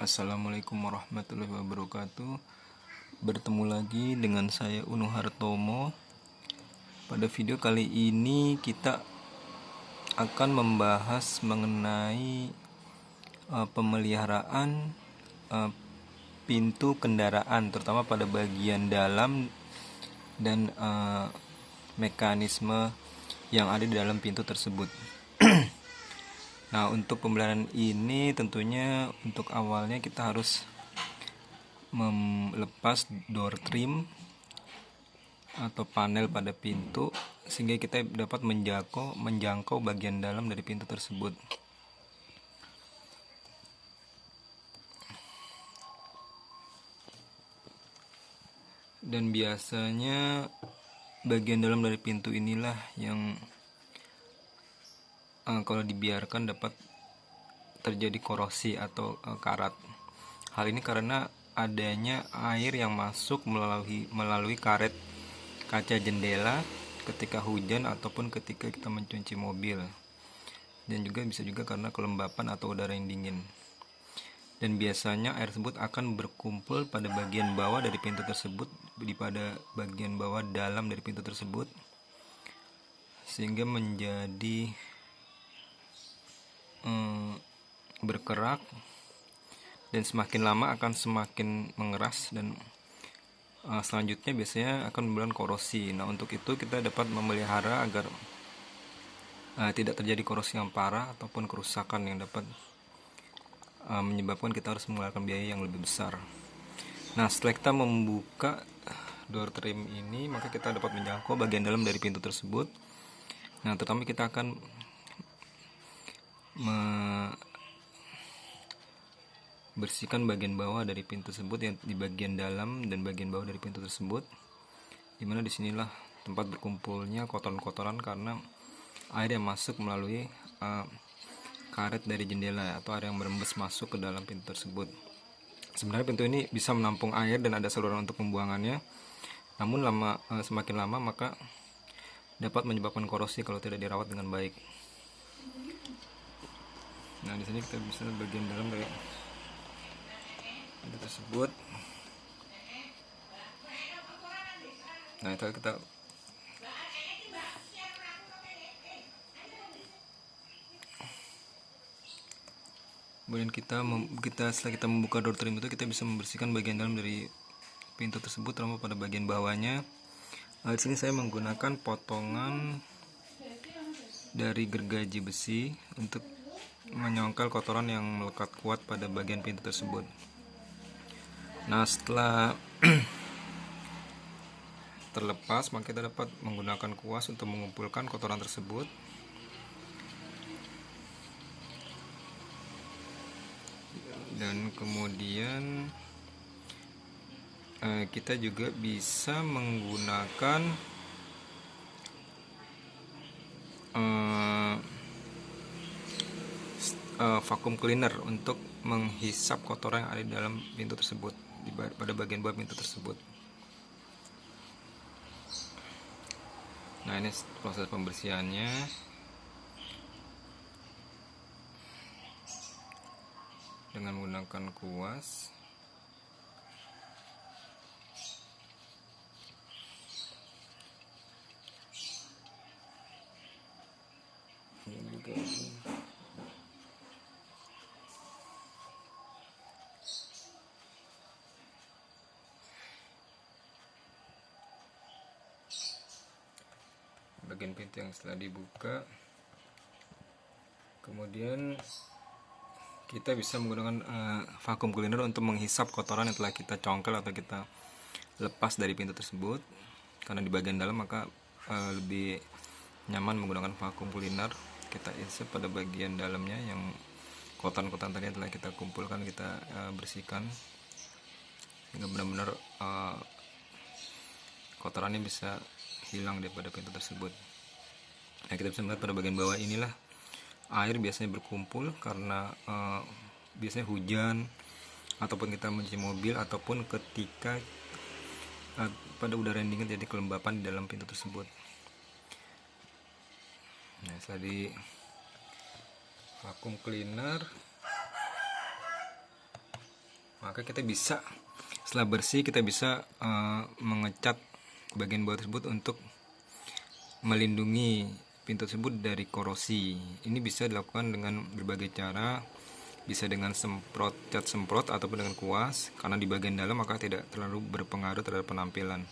Assalamualaikum warahmatullahi wabarakatuh. Bertemu lagi dengan saya Unu Hartomo. Pada video kali ini kita akan membahas mengenai pemeliharaan pintu kendaraan, terutama pada bagian dalam dan mekanisme yang ada di dalam pintu tersebut. Nah, untuk pemeliharaan ini tentunya untuk awalnya kita harus melepas door trim atau panel pada pintu sehingga kita dapat menjangkau bagian dalam dari pintu tersebut. Dan biasanya bagian dalam dari pintu inilah yang kalau dibiarkan dapat terjadi korosi atau karat. Hal ini karena adanya air yang masuk melalui karet kaca jendela ketika hujan ataupun ketika kita mencuci mobil. Dan juga bisa juga karena kelembapan atau udara yang dingin. Dan biasanya air tersebut akan berkumpul pada bagian bawah dari pintu tersebut, pada bagian bawah dalam dari pintu tersebut, sehingga menjadi berkerak, dan semakin lama akan semakin mengeras, dan selanjutnya biasanya akan menimbulkan korosi. Nah, untuk itu kita dapat memelihara agar tidak terjadi korosi yang parah ataupun kerusakan yang dapat menyebabkan kita harus mengeluarkan biaya yang lebih besar. Nah, setelah kita membuka door trim ini, maka kita dapat menjangkau bagian dalam dari pintu tersebut. Nah, terutama kita akan bersihkan bagian bawah dari pintu tersebut, yang di bagian dalam dan bagian bawah dari pintu tersebut, dimana disinilah tempat berkumpulnya kotoran-kotoran karena air yang masuk melalui karet dari jendela atau air yang merembes masuk ke dalam pintu tersebut. Sebenarnya pintu ini bisa menampung air dan ada saluran untuk pembuangannya, namun semakin lama maka dapat menyebabkan korosi kalau tidak dirawat dengan baik. Nah, di sini kita bisa bagian dalam dari pintu tersebut. Nah, itu kita kemudian setelah kita membuka door trim itu, kita bisa membersihkan bagian dalam dari pintu tersebut, terutama pada bagian bawahnya. Di sini saya menggunakan potongan dari gergaji besi untuk menyongkel kotoran yang melekat kuat pada bagian pintu tersebut. Nah, setelah terlepas, maka kita dapat menggunakan kuas untuk mengumpulkan kotoran tersebut. Dan kemudian kita juga bisa menggunakan vacuum cleaner untuk menghisap kotoran yang ada di dalam pintu tersebut, pada bagian bawah pintu tersebut. Nah, ini proses pembersihannya. Dengan menggunakan kuas. Bagian pintu yang setelah dibuka, kemudian kita bisa menggunakan vacuum cleaner untuk menghisap kotoran yang telah kita congkel atau kita lepas dari pintu tersebut. Karena di bagian dalam, maka lebih nyaman menggunakan vacuum cleaner. Kita hisap pada bagian dalamnya yang kotoran-kotoran tadi yang telah kita kumpulkan, kita bersihkan hingga benar-benar kotorannya bisa hilang daripada pintu tersebut. Nah, kita bisa melihat pada bagian bawah inilah air biasanya berkumpul karena biasanya hujan ataupun kita mencuci mobil, ataupun ketika pada udara yang dingin jadi kelembapan di dalam pintu tersebut. Nah, setelah di vacuum cleaner, maka kita bisa, setelah bersih, kita bisa mengecat bagian bawah tersebut untuk melindungi pintu tersebut dari korosi. Ini bisa dilakukan dengan berbagai cara, bisa dengan cat semprot ataupun dengan kuas, karena di bagian dalam maka tidak terlalu berpengaruh terhadap penampilan.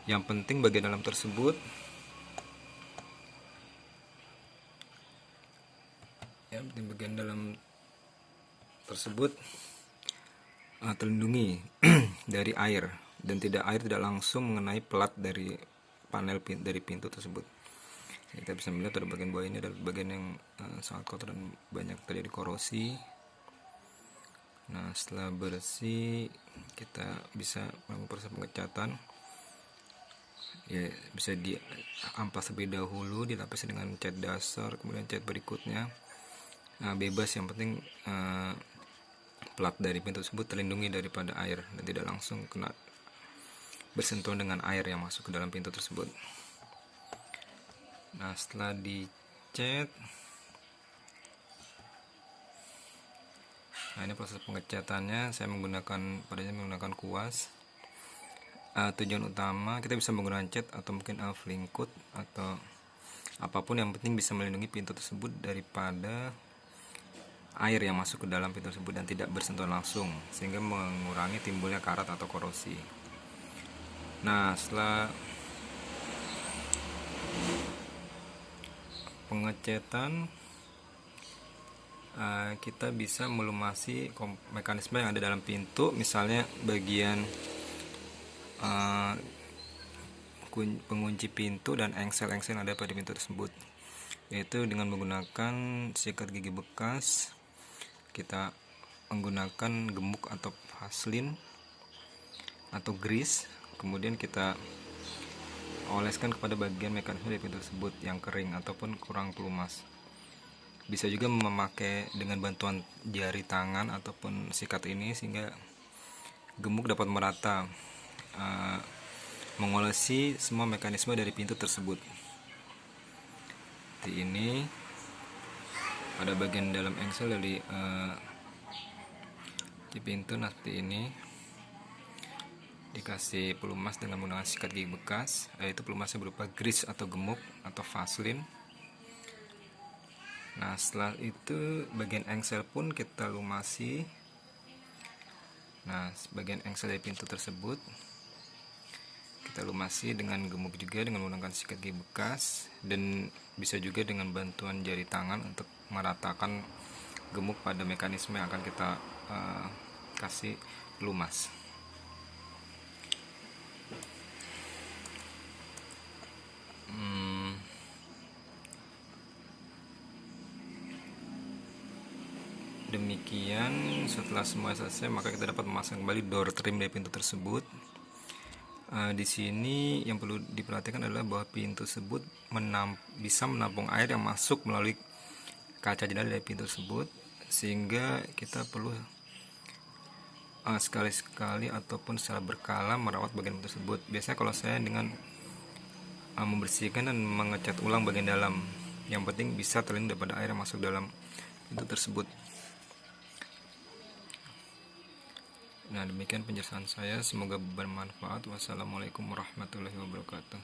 Yang penting bagian dalam tersebut di bagian dalam tersebut terlindungi dari air, dan air tidak langsung mengenai pelat dari panel dari pintu tersebut. Kita bisa melihat pada bagian bawah ini adalah bagian yang sangat kotor dan banyak terjadi korosi. Nah, setelah bersih, kita bisa melakukan proses pengecatan. Ya, bisa diamplas terlebih dahulu, dilapisi dengan cat dasar, kemudian cat berikutnya. Nah, bebas, yang penting plat dari pintu tersebut terlindungi daripada air dan tidak langsung kena bersentuhan dengan air yang masuk ke dalam pintu tersebut. Nah, setelah dicat, nah ini proses pengecatannya. Saya menggunakan kuas. Tujuan utama kita bisa menggunakan cat atau mungkin flinkwood atau apapun, yang penting bisa melindungi pintu tersebut daripada air yang masuk ke dalam pintu tersebut dan tidak bersentuhan langsung, sehingga mengurangi timbulnya karat atau korosi. Nah, setelah pengecatan, kita bisa melumasi mekanisme yang ada dalam pintu, misalnya bagian pengunci pintu dan engsel-engsel yang ada pada pintu tersebut, yaitu dengan menggunakan sikat gigi bekas. Kita menggunakan gemuk atau vaselin atau grease, kemudian kita oleskan kepada bagian mekanisme dari pintu tersebut yang kering ataupun kurang pelumas. Bisa juga memakai dengan bantuan jari tangan ataupun sikat ini, sehingga gemuk dapat merata mengolesi semua mekanisme dari pintu tersebut. Seperti ini pada bagian dalam engsel dari di pintu. Nah, seperti ini dikasih pelumas dengan menggunakan sikat gigi bekas, yaitu pelumasnya berupa grease atau gemuk atau vaselin. Nah, setelah itu bagian engsel pun kita lumasi. Nah, bagian engsel dari pintu tersebut kita lumasi dengan gemuk juga dengan menggunakan sikat gigi bekas, dan bisa juga dengan bantuan jari tangan untuk meratakan gemuk pada mekanisme yang akan kita kasih pelumas. Demikian, setelah semua selesai, maka kita dapat memasang kembali door trim dari pintu tersebut. Di sini yang perlu diperhatikan adalah bahwa pintu tersebut bisa menampung air yang masuk melalui kaca jendela dari pintu tersebut, sehingga kita perlu sekali-sekali ataupun secara berkala merawat bagian tersebut. Biasanya kalau saya dengan membersihkan dan mengecat ulang bagian dalam, yang penting bisa terlindung daripada air yang masuk dalam pintu tersebut. Nah, demikian penjelasan saya, semoga bermanfaat. Wassalamualaikum warahmatullahi wabarakatuh.